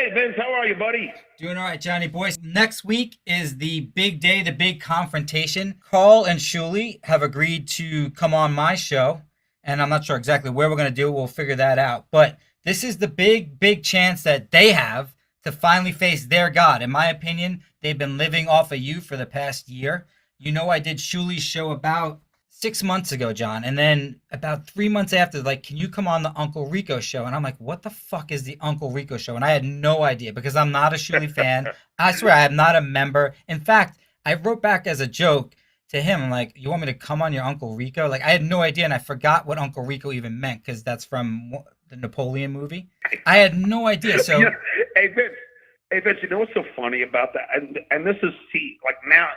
Hey, Vince, how are you, buddy? Doing all right, Johnny boys. Next week is the big day, the big confrontation. Carl and Shuli have agreed to come on my show, and I'm not sure exactly where we're going to do it. We'll figure that out. But this is the big, big chance that they have to finally face their God. In my opinion, they've been living off of you for the past year. You know, I did Shuli's show about 6 months ago, John, and then about 3 months after, like, can you come on the Uncle Rico show? And I'm like, what the fuck is the Uncle Rico show? And I had no idea because I'm not a Shuli fan. I swear I am not a member. In fact, I wrote back as a joke to him. I'm like, you want me to come on your Uncle Rico? Like, I had no idea, and I forgot what Uncle Rico even meant because that's from the Napoleon movie. I had no idea. So, You know, hey, Vince, you know what's so funny about that? And this is, see, like now,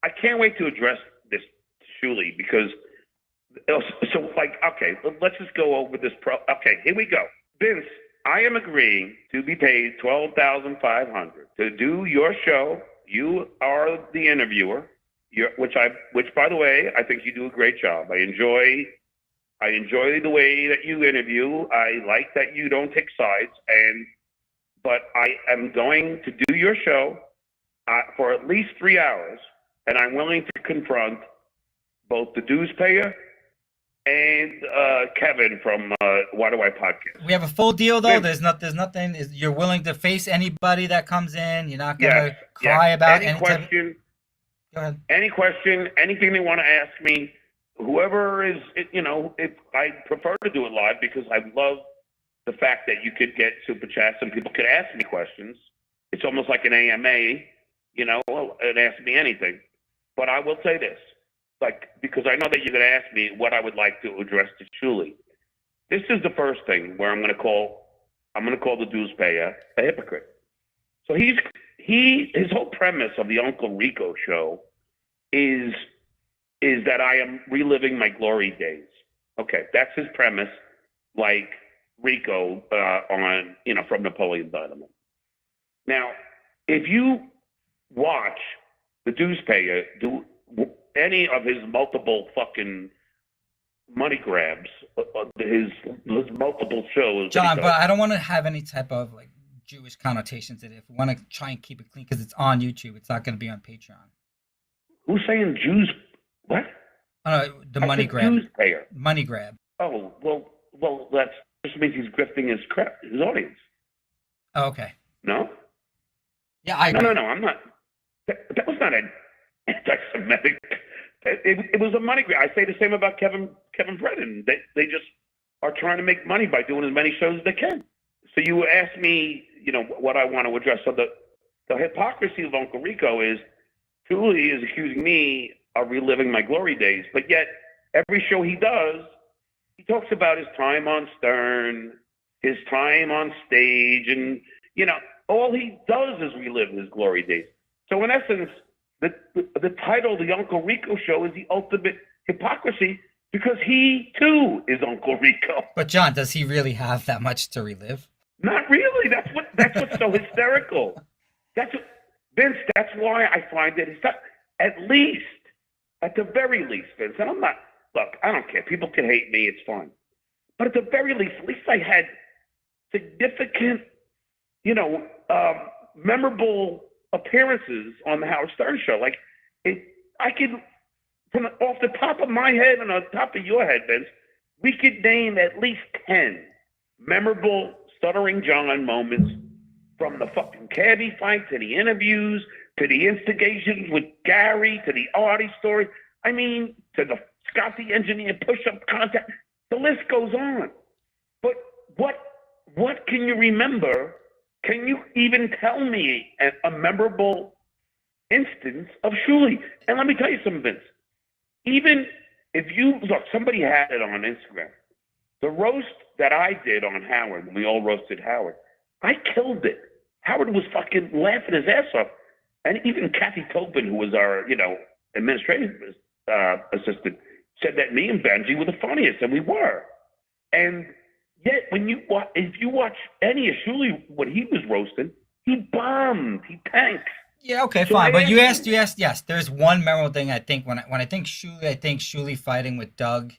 I can't wait to address this Shuli because, so like, okay, let's just go over this. Okay, here we go. Vince, I am agreeing to be paid $12,500 to do your show. You are the interviewer, which by the way, I think you do a great job. I enjoy the way that you interview. I like that you don't take sides, but I am going to do your show for at least 3 hours, and I'm willing to confront both the dues payer and Kevin from Why Do I Podcast. we have a full deal, though. Vince, There's nothing. You're willing to face anybody that comes in. You're not going yes, to yes. cry about Any question, Go ahead. any question, anything they want to ask me, whoever is, if I prefer to do it live because I love the fact that you could get super chats and people could ask me questions. It's almost like an AMA, and ask me anything. But I will say this, because I know that you're going to ask me what I would like to address to Shuli. This is the first thing where I'm going to call the dues payer a hypocrite. So his whole premise of the Uncle Rico show is that I am reliving my glory days. Okay, that's his premise, like Rico from Napoleon Dynamite. Now, if you watch the dues payer do any of his multiple fucking money grabs, his multiple shows, John, but I don't want to have any type of like Jewish connotations in it. If we want to try and keep it clean, because it's on YouTube, it's not going to be on Patreon. Who's saying Jews? What? The I money said grab. dues payer. Money grab. Oh well, that just means he's grifting his audience. Oh, okay. No, Yeah, I no, agree. I'm not. That was not an anti-Semitic. It was a money grab. I say the same about Kevin Brennan. They just are trying to make money by doing as many shows as they can. So you asked me, what I want to address. So the hypocrisy of Uncle Rico is Julie is accusing me of reliving my glory days, but yet every show he does, he talks about his time on Stern, his time on stage, and all he does is relive his glory days. So in essence, the title, The Uncle Rico Show, is the ultimate hypocrisy because he too is Uncle Rico. But John, does he really have that much to relive? Not really. That's what's so hysterical. Vince. That's why I find it. At the very least, Vince. And I'm not. Look, I don't care. People can hate me. It's fine. But at the very least, at least I had significant, memorable appearances on the Howard Stern show. I could, from off the top of my head and on the top of your head, Vince, we could name at least 10 memorable Stuttering John moments, from the fucking cabbie fight to the interviews to the instigations with Gary to the Artie story. I mean, to the Scott the Engineer push-up contest. The list goes on. But what can you remember? Can you even tell me a memorable instance of Shuli? And let me tell you something, Vince. Even if you look, somebody had it on Instagram. The roast that I did on Howard, when we all roasted Howard, I killed it. Howard was fucking laughing his ass off. And even Kathy Tobin, who was our, administrative assistant, said that me and Benji were the funniest, and we were. And yet, if you watch any of Shuli, when he was roasting, he bombed, he tanked. Yeah, okay, So fine. But you asked asked, yes. There's one memorable thing I think when I think Shuli, I think Shuli fighting with Doug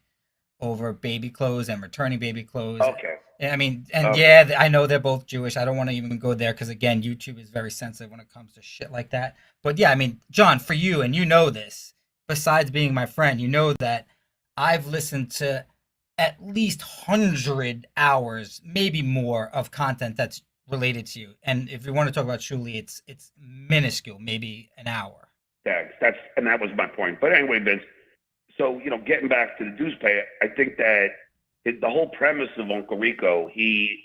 over baby clothes and returning baby clothes. Okay. I mean, and Okay. yeah, I know they're both Jewish. I don't want to even go there because again, YouTube is very sensitive when it comes to shit like that. But yeah, I mean, John, for you, and you know this, besides being my friend, you know that I've listened to at least 100 hours, maybe more, of content that's related to you. And if you want to talk about Shuli, it's minuscule, maybe an hour. And that was my point. But anyway, Vince. So getting back to the dues pay, I think that the whole premise of Uncle Rico, he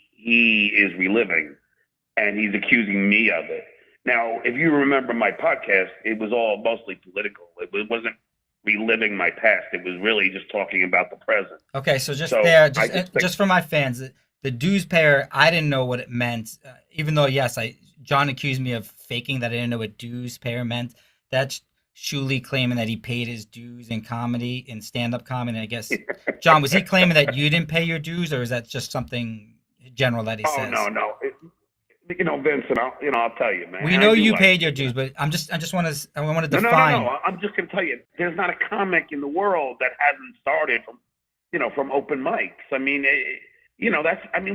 is reliving, and he's accusing me of it. Now, if you remember my podcast, it was all mostly political. It wasn't reliving my past. It was really just talking about the present. Okay, so just So there, I just think, just for my fans, the dues payer, I didn't know what it meant. Even though, yes, John accused me of faking that I didn't know what dues payer meant. That's Shuli claiming that he paid his dues in comedy, in stand-up comedy. I guess, John, was he claiming that you didn't pay your dues, or is that just something general that he oh says? no, Vincent, I'll tell you, man. We And I know do you like paid you. your dues, but I want to No. define. I'm just gonna tell you, there's not a comic in the world that hasn't started from open mics. I mean,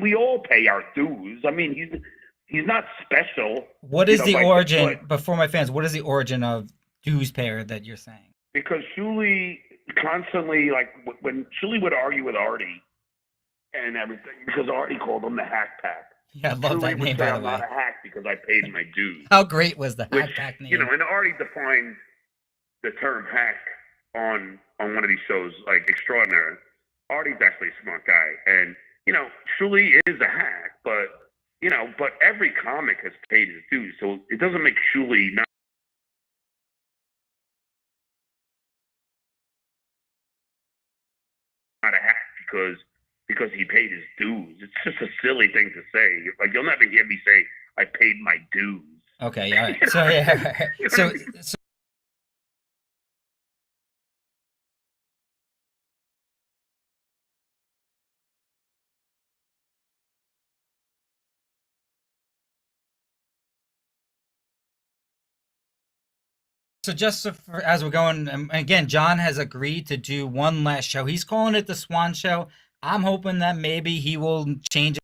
we all pay our dues. I mean, he's not special. What is the origin, but before my fans, what is the origin of dues payer that you're saying? because Shuli constantly, like when Shuli would argue with Artie and everything, because Artie called him the hack pack. Yeah, I love that Shuli would name, say, by the I'm not way. a hack because I paid my dues. How great was the Which, Hack name? and Artie defined the term hack on one of these shows, like Extraordinary. Artie's actually a smart guy, and Shuli is a hack, but every comic has paid his dues, so it doesn't make Shuli not a hack because he paid his dues. It's just a silly thing to say. Like, you'll never hear me say I paid my dues. Okay, all right. So yeah, so so just so as we're going, again, John has agreed to do one last show. He's calling it the Swan Show. I'm hoping that maybe he will change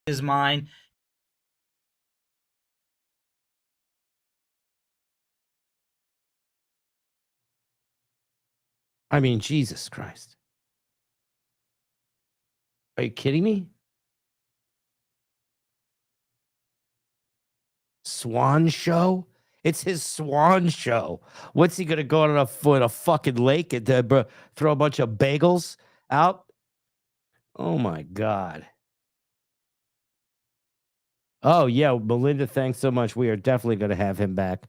his mind. I mean, Jesus Christ. Are you kidding me? Swan show? It's his swan show. What's he gonna go on a fucking lake and throw a bunch of bagels out? Oh my God. Oh yeah, Melinda, thanks so much. We are definitely gonna have him back.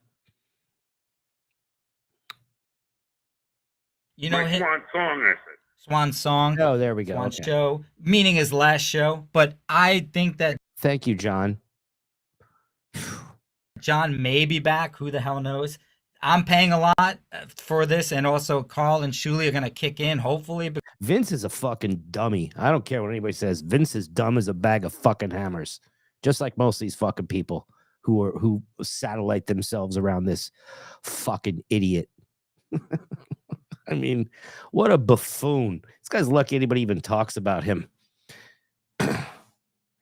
You know, My swan song, I said. Swan Song. Oh, there we go. Swan Okay. Show, meaning his last show. But I think that Thank you, John. John may be back. Who the hell knows? I'm paying a lot for this, and also Carl and Shuli are going to kick in, hopefully. Vince is a fucking dummy. I don't care what anybody says. Vince is dumb as a bag of fucking hammers. Just like most of these fucking people who satellite themselves around this fucking idiot. I mean, what a buffoon. This guy's lucky anybody even talks about him.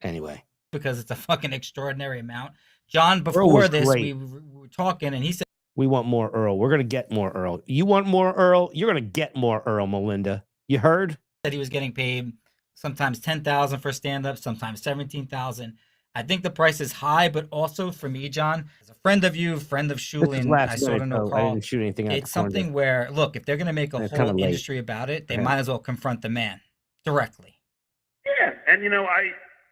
Anyway. Because it's a fucking extraordinary amount. John, before this, we were talking, and he said, we want more Earl. We're going to get more Earl. You want more Earl? You're going to get more Earl, Melinda. You heard? That he was getting paid sometimes $10,000 for stand-up, sometimes $17,000. I think the price is high, but also for me, John, as a friend of you, friend of Shuli, and I sort of know Carl, I didn't shoot anything out. It's something where, look, if they're going to make a whole industry about it, they might as well confront the man directly. Yeah, and I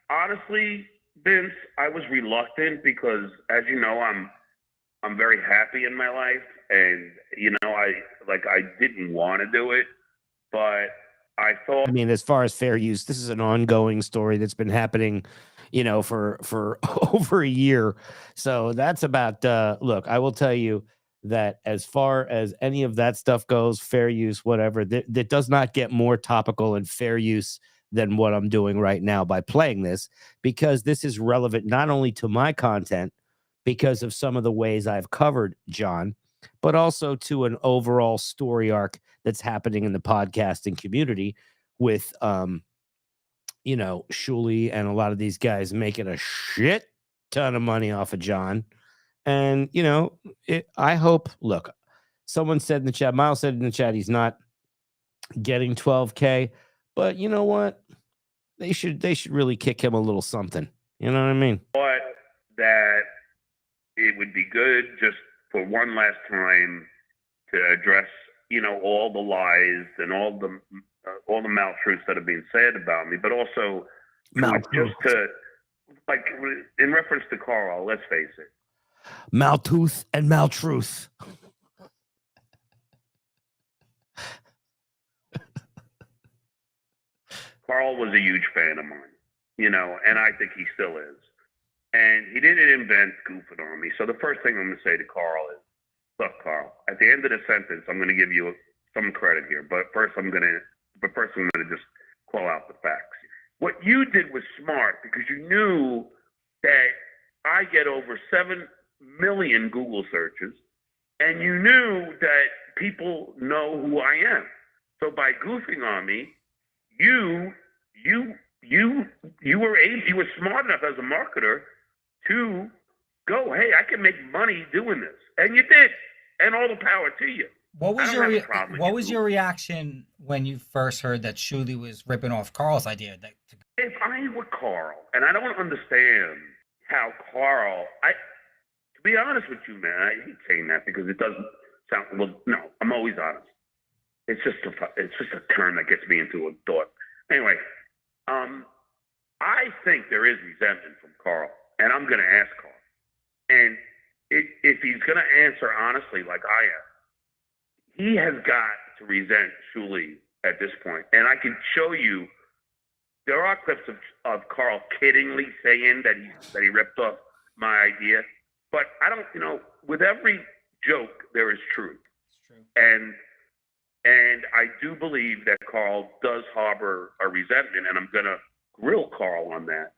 honestly, Vince, I was reluctant because, as you know, I'm very happy in my life, and I didn't want to do it, but I thought. I mean, as far as fair use, this is an ongoing story that's been happening, for over a year. So that's about. Look, I will tell you that as far as any of that stuff goes, fair use, whatever, that does not get more topical and fair use than what I'm doing right now by playing this, because this is relevant not only to my content, because of some of the ways I've covered John, but also to an overall story arc that's happening in the podcasting community with, Shuley and a lot of these guys making a shit ton of money off of John. And, I hope, look, someone said in the chat, Miles said in the chat, he's not getting 12K, but you know what? They should really kick him a little something. You know what I mean? But that it would be good just for one last time to address, all the lies and all the maltruths that have been said about me, but also just to, like, in reference to Carl, let's face it. Maltooth and maltruth. Carl was a huge fan of mine, and I think he still is. And he didn't invent goofing on me. So the first thing I'm going to say to Carl is, look, Carl, at the end of the sentence, I'm going to give you some credit here. But first I'm going to just call out the facts. What you did was smart because you knew that I get over 7 million Google searches, and you knew that people know who I am. So by goofing on me, you were smart enough as a marketer to go, hey, I can make money doing this, and you did, and all the power to you. What was your reaction when you first heard that Shuley was ripping off Carl's idea? If I were Carl, and I don't understand how Carl, to be honest with you, man, I hate saying that because it doesn't sound, well, no, I'm always honest. It's just a term that gets me into a thought. Anyway, I think there is resentment from Carl, and I'm going to ask Carl. And if he's going to answer honestly like I am, he has got to resent Shuley at this point. And I can show you, there are clips of Carl kiddingly saying that he ripped off my idea. But I don't, with every joke, there is truth. It's true. And I do believe that Carl does harbor a resentment, and I'm going to grill Carl on that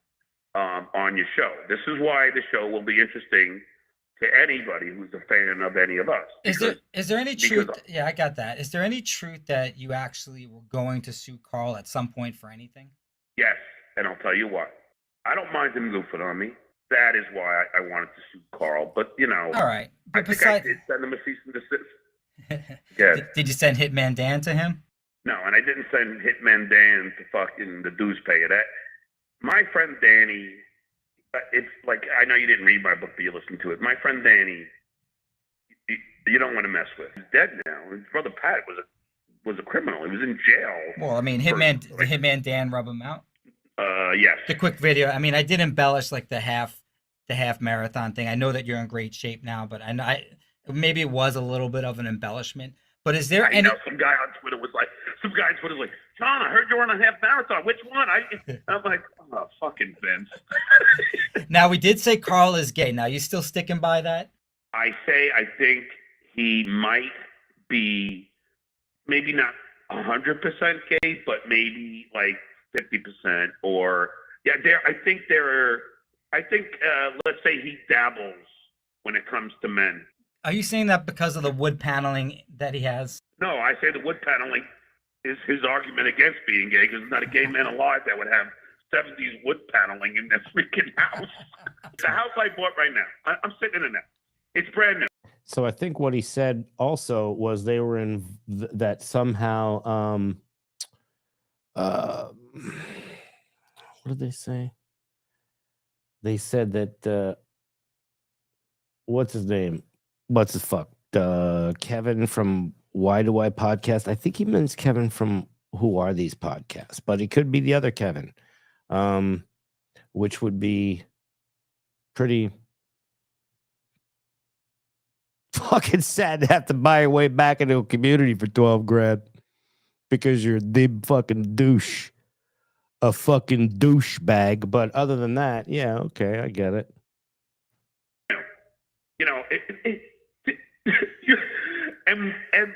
on your show. This is why the show will be interesting to anybody who's a fan of any of us. Is there any truth? Yeah, I got that. Is there any truth that you actually were going to sue Carl at some point for anything? Yes, and I'll tell you why. I don't mind him goofing on me. That is why I wanted to sue Carl. But, all right. But I think I did send him a cease and desist. Yeah. Did you send Hitman Dan to him? No, and I didn't send Hitman Dan to fucking the dues payer. That my friend Danny, it's like, I know you didn't read my book, but you listened to it. My friend Danny, you don't want to mess with. He's dead now. His brother Pat was a criminal. He was in jail. Well, I mean, Hitman Dan rub him out. Yes. The quick video. I mean, I did embellish like the half marathon thing. I know that you're in great shape now, but I maybe it was a little bit of an embellishment. But is there any? Some guy on Twitter was like, John, I heard you run a half marathon. Which one? I'm like, oh, fucking Vince. Now, we did say Carl is gay. Now, you still sticking by that? I think he might be maybe not 100% gay, but maybe like 50% or yeah. Let's say he dabbles when it comes to men. Are you saying that because of the wood paneling that he has? No, I say the wood paneling is his argument against being gay because there's not a gay man alive that would have 70s wood paneling in their freaking house. The house I bought right now, I'm sitting in it now. It's brand new. So I think what he said also was they were in that somehow. What did they say? They said that what's his name? What's his fuck? Kevin from Why Do I Podcast. I think he means Kevin from Who Are These Podcasts, but it could be the other Kevin, which would be pretty fucking sad to have to buy your way back into a community for 12 grand because you're the fucking douche, a fucking douchebag. But other than that, yeah, okay, I get it. And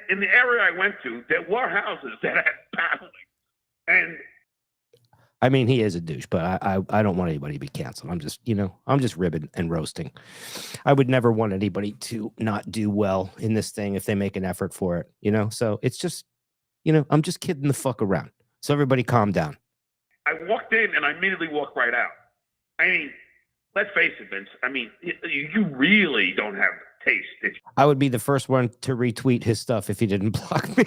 in the area I went to, there were houses that had paneling, and I mean, he is a douche, but I don't want anybody to be canceled. I'm just ribbing and roasting. I would never want anybody to not do well in this thing if they make an effort for it. So it's just, I'm just kidding the fuck around. So everybody calm down. I walked in and I immediately walked right out. I mean, let's face it, Vince. I mean, you really don't have taste. I would be the first one to retweet his stuff if he didn't block me.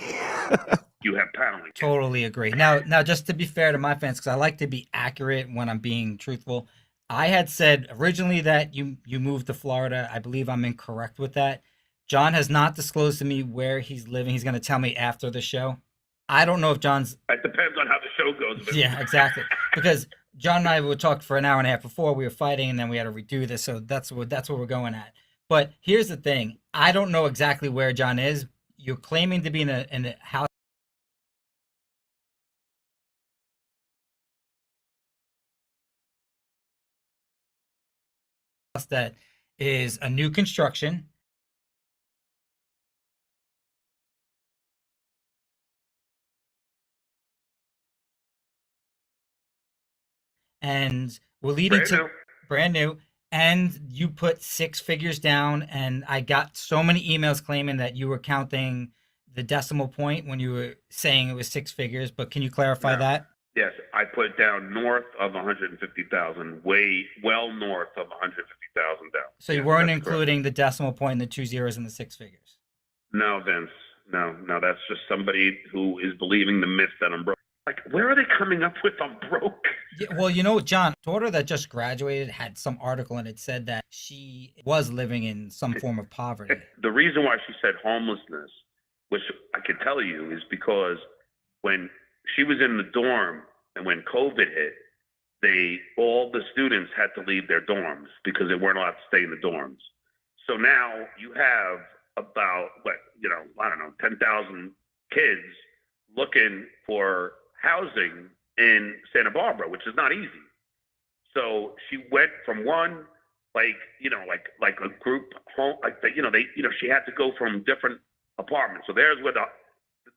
You have paneling. Totally agree. Now, just to be fair to my fans, because I like to be accurate when I'm being truthful, I had said originally that you moved to Florida. I believe I'm incorrect with that. John has not disclosed to me where he's living. He's going to tell me after the show. I don't know if John's. It depends on how the show goes. Vince. Yeah, exactly. Because John and I would talk for an hour and a half before we were fighting, and then we had to redo this. So that's what we're going at. But here's the thing: I don't know exactly where John is. You're claiming to be in a house that is a new construction. And we're leading to brand new. And you put 6 figures down, and I got so many emails claiming that you were counting the decimal point when you were saying it was 6 figures. But can you clarify that? Yes, I put down north of 150,000, well north of 150,000 down. So you weren't including the decimal point and the 2 zeros and the 6 figures. No, Vince. No, that's just somebody who is believing the myth that I'm broke. Like, where are they coming up with I'm broke? Yeah, well, John, daughter that just graduated had some article and it said that she was living in some form of poverty. The reason why she said homelessness, which I can tell you, is because when she was in the dorm and when COVID hit, all the students had to leave their dorms because they weren't allowed to stay in the dorms. So now you have about, 10,000 kids looking for housing in Santa Barbara, which is not easy. So she went from one, like a group home, she had to go from different apartments. So there's where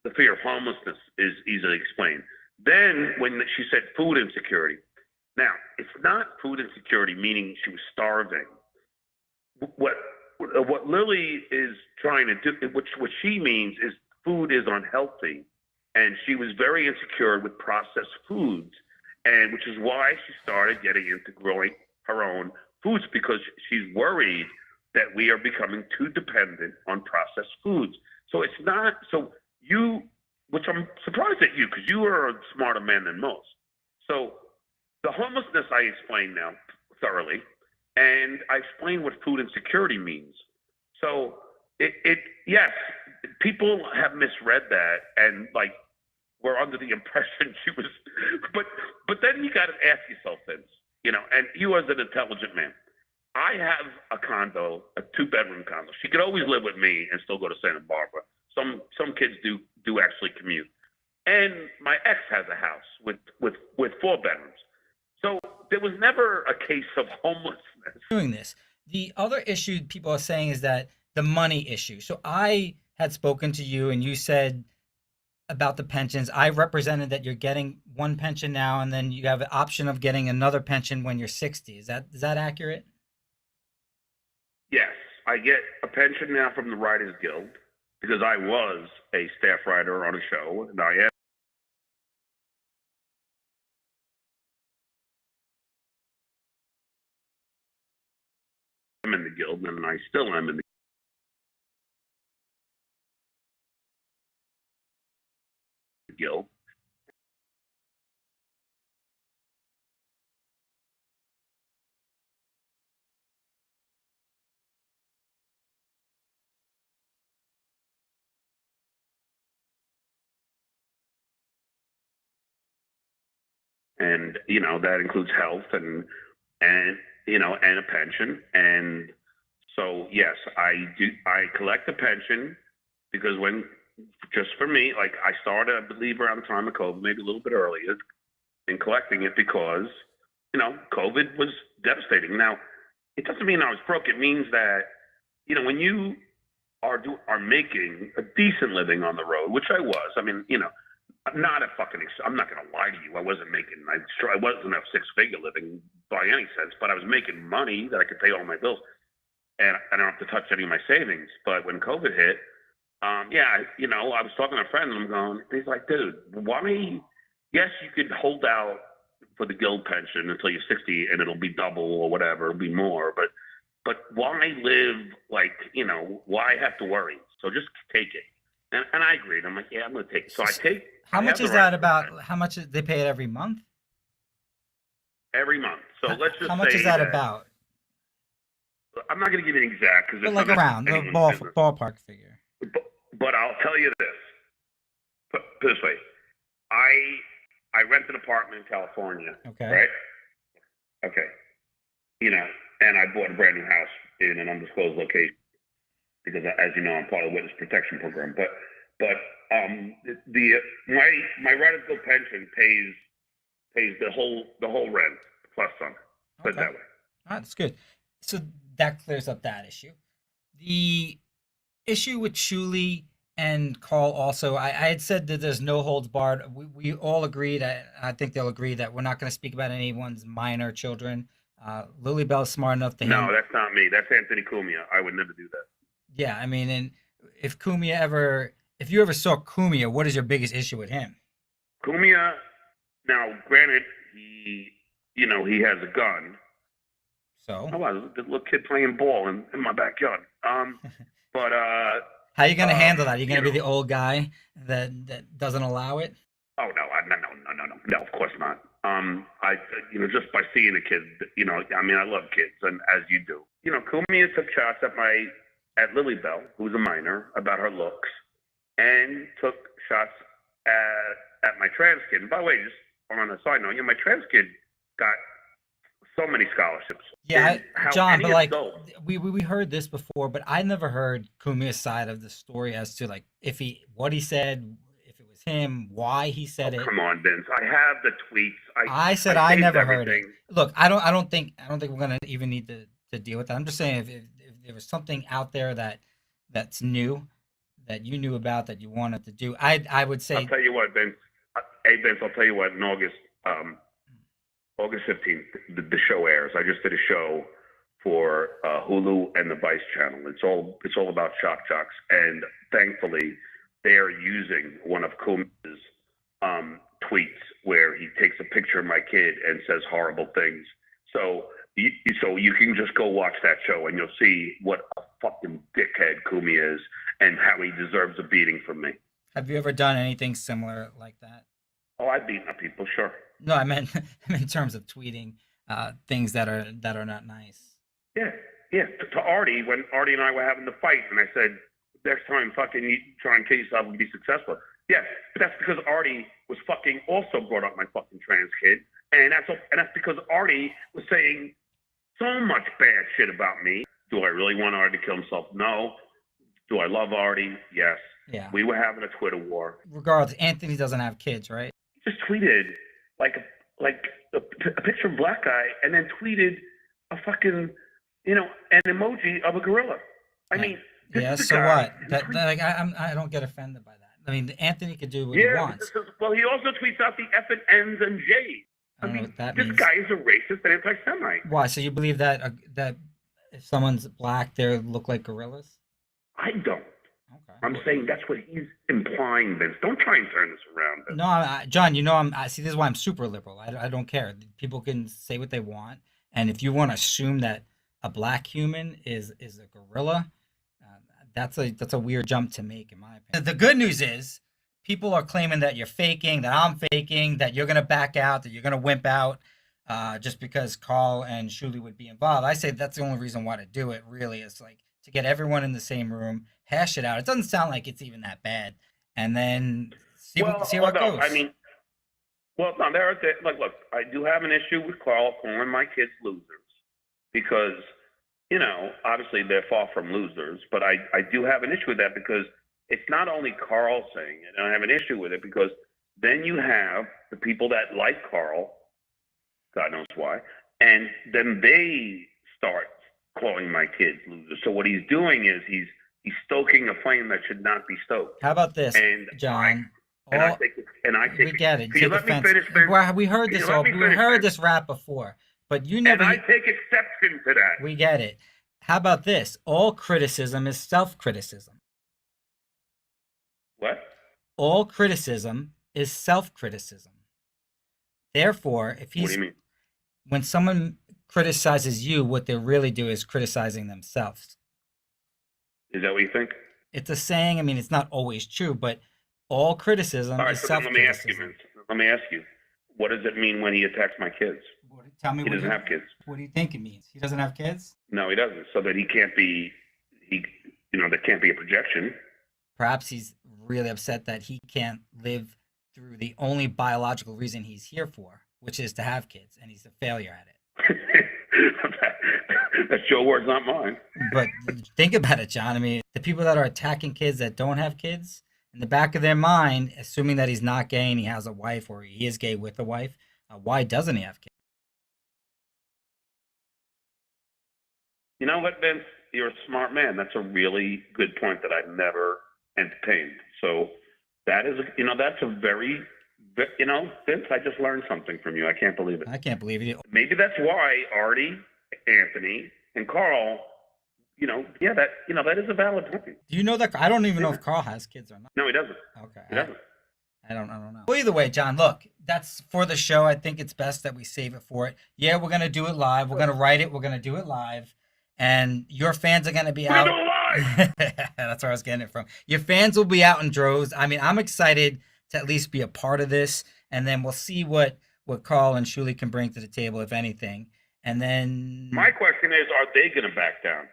the fear of homelessness is easily explained. Then when she said food insecurity, now it's not food insecurity meaning she was starving. What Lily is trying to do, what she means is food is unhealthy, and she was very insecure with processed foods, and which is why she started getting into growing her own foods, because she's worried that we are becoming too dependent on processed foods. So it's not which I'm surprised at you, because you are a smarter man than most. So the homelessness I explained now thoroughly, and I explained what food insecurity means. So yes, people have misread that and we're under the impression she was, but then you got to ask yourself, Vince, and you as an intelligent man, I have a condo, a 2-bedroom condo. She could always live with me and still go to Santa Barbara. Some kids do actually commute. And my ex has a house with 4 bedrooms. So there was never a case of homelessness. Doing this. The other issue people are saying is that the money issue. So I had spoken to you and you said about the pensions. I represented that you're getting one pension now and then you have an option of getting another pension when you're 60. Is that accurate? Yes, I get a pension now from the Writers Guild because I was a staff writer on a show, and I am in the guild, and I still am in the guild. And that includes health and a pension. And so yes, I collect a pension because just for me, I started, I believe, around the time of COVID, maybe a little bit earlier, in collecting it because COVID was devastating. Now, it doesn't mean I was broke. It means that when you are making a decent living on the road, which I was. I mean, Not a fucking. I'm not gonna lie to you. I wasn't making. I wasn't a six-figure living by any sense, but I was making money that I could pay all my bills, and I don't have to touch any of my savings. But when COVID hit, I was talking to a friend, and I'm going. He's like, dude, why? Yes, you could hold out for the guild pension until you're 60, and it'll be double or whatever, it'll be more. But why live like why have to worry? So just take it. And I agreed. I'm like, yeah, I'm gonna take it. So I take. How much is that about? How much they pay it every month? Every month. So let's just how much say is that about? I'm not going to give you an exact because But like around the ballpark figure. But I'll tell you this. Put it this way, I rent an apartment in California. Okay. Right. Okay. And I bought a brand new house in an undisclosed location because, as you know, I'm part of the witness protection program. But my Radical pension pays the whole rent plus some. Put it that way. That's good. So that clears up that issue. The issue with Shuli and Carl also, I had said that there's no holds barred. We all agreed. I think they'll agree that we're not going to speak about anyone's minor children. Lily Bell's smart enough to No, that's not me. That's Anthony Cumia. I would never do that. Yeah, I mean, and if you ever saw Cumia, what is your biggest issue with him? Cumia, now granted, he has a gun. So? I was a little kid playing ball in my backyard. But how are you gonna handle that? Are you gonna be the old guy that doesn't allow it? Oh no, of course not. Just by seeing a kid, I love kids, and as you do, Cumia took shots at Lily Bell, who's a minor, about her looks, and took shots at my trans kid. And by the way, just on a side note, my trans kid got so many scholarships. Yeah, John, but like we heard this before, but I never heard Kumia's side of the story as to like what he said, if it was him, why he said it. Come on, Vince. I have the tweets. I said I never heard it. Look, I don't think we're gonna even need to deal with that. I'm just saying if there was something out there that's new that you knew about that you wanted to do, I would say. I'll tell you what, Vince. Hey, Vince, I'll tell you what. In August 15th, the show airs. I just did a show for Hulu and the Vice channel. It's all about shock jocks, and thankfully, they are using one of Kumi's tweets where he takes a picture of my kid and says horrible things. So you can just go watch that show, and you'll see what a fucking dickhead Kumi is, and how he deserves a beating from me. Have you ever done anything similar like that? Oh, I've beaten up people, sure. No, I meant in terms of tweeting things that are not nice. Yeah. To Artie, when Artie and I were having the fight, and I said, next time, fucking you try and kill yourself and be successful. Yeah, but that's because Artie was fucking also brought up my fucking trans kid, and that's because Artie was saying so much bad shit about me. Do I really want Artie to kill himself? No. Do I love Artie? Yes. Yeah. We were having a Twitter war. Regardless, Anthony doesn't have kids, right? He just tweeted like a picture of a black guy, and then tweeted a fucking an emoji of a gorilla. I mean, yeah. So what? I don't get offended by that. I mean, Anthony could do what he wants. Well, he also tweets out the F and N's and J's. I mean, know what that this means. Guy is a racist and anti-Semite. Why? So you believe that if someone's black, they look like gorillas? I don't. Okay. I'm saying that's what he's implying, Vince. Don't try and turn this around, Vince. No, John, I see, this is why I'm super liberal. I don't care. People can say what they want. And if you want to assume that a black human is a gorilla, that's a weird jump to make, in my opinion. The good news is people are claiming that you're faking, that I'm faking, that you're going to back out, that you're going to wimp out just because Carl and Shuli would be involved. I say that's the only reason why to do it, really. It's like to get everyone in the same room, hash it out. It doesn't sound like it's even that bad. And then see how it goes. I mean, look, I do have an issue with Carl calling my kids losers because, obviously they're far from losers, but I do have an issue with that because it's not only Carl saying it, and I have an issue with it because then you have the people that like Carl, God knows why, and then they start calling my kids losers. So what he's doing is he's stoking a flame that should not be stoked. How about this, and John? And I take it. And I we take get it. Can you Take let me offense. finish, Vince? We heard Can this you let all. me We finish, heard Vince? this rap before, but you And never. I take exception to that. We get it. How about this? All criticism is self-criticism. What? All criticism is self-criticism. Therefore, if What do he's you mean? when someone criticizes you, what they really do is criticizing themselves. Is that what you think? It's a saying. I mean, it's not always true, but all criticism All right, is so then let me ask you, self-criticism. Vince. Let me ask you. What does it mean when he attacks my kids? Tell me He doesn't have kids. What do you think it means? He doesn't have kids? No, he doesn't. So that he can't be, there can't be a projection. Perhaps he's really upset that he can't live through the only biological reason he's here for, which is to have kids, and he's a failure at it. That's your words, not mine. But think about it, John. I mean, the people that are attacking kids that don't have kids, in the back of their mind, assuming that he's not gay and he has a wife, or he is gay with a wife, why doesn't he have kids? You know what, Vince? You're a smart man. That's a really good point that I've never entertained. So that is, that's a very, Vince, I just learned something from you. I can't believe it. I can't believe it. Maybe that's why Artie, Anthony, and Carl, that is a valid point. Do you know that? I don't even know if Carl has kids or not. No, he doesn't. Okay. He doesn't. I don't know. Well, either way, John, look, that's for the show. I think it's best that we save it for it. Yeah, we're going to do it live. We're going to write it. We're going to do it live. And your fans are going to be out. We're going to do it live! That's where I was getting it from. Your fans will be out in droves. I mean, I'm excited to at least be a part of this. And then we'll see what Carl and Shuli can bring to the table, if anything. And then my question is, are they going to back down?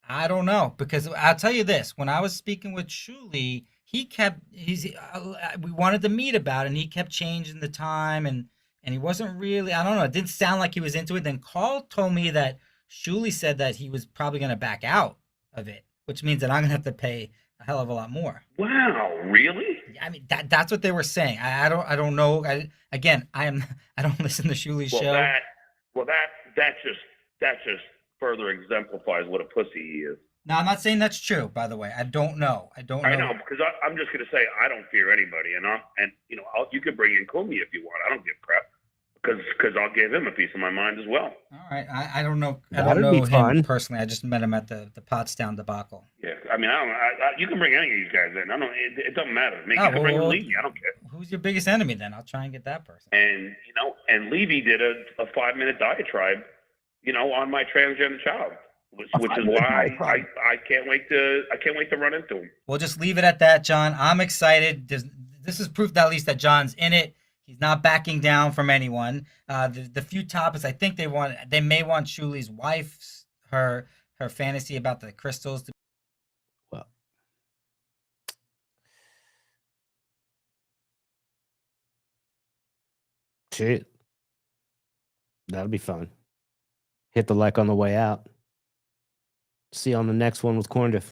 I don't know, because I'll tell you this: when I was speaking with Shuli, we wanted to meet about it, and he kept changing the time, and he wasn't really. I don't know. It didn't sound like he was into it. Then Carl told me that Shuli said that he was probably going to back out of it, which means that I'm going to have to pay a hell of a lot more. Wow, really? I mean, that's what they were saying. I don't know. I don't listen to Shuli's show. That just further exemplifies what a pussy he is. No, I'm not saying that's true. By the way, I don't know. I know because I'm just going to say I don't fear anybody, and you can bring in Kumi if you want. I don't give crap because I'll give him a piece of my mind as well. All right, I don't know. I That'd don't be know fun. him personally. I just met him at the Pottstown debacle. Yeah, I mean, you can bring any of these guys in. It doesn't matter. You can bring Levy. I don't care. Who's your biggest enemy then? I'll try and get that person. And and Levy did a 5-minute diatribe, on my transgender child. Which is why I can't wait to run into him. We'll just leave it at that, John. I'm excited. This is proof that at least that John's in it. He's not backing down from anyone. The few topics I think they may want Shuli's wife's her fantasy about the crystals. Well, shit, that'll be fun. Hit the like on the way out. See you on the next one with Corn Diff.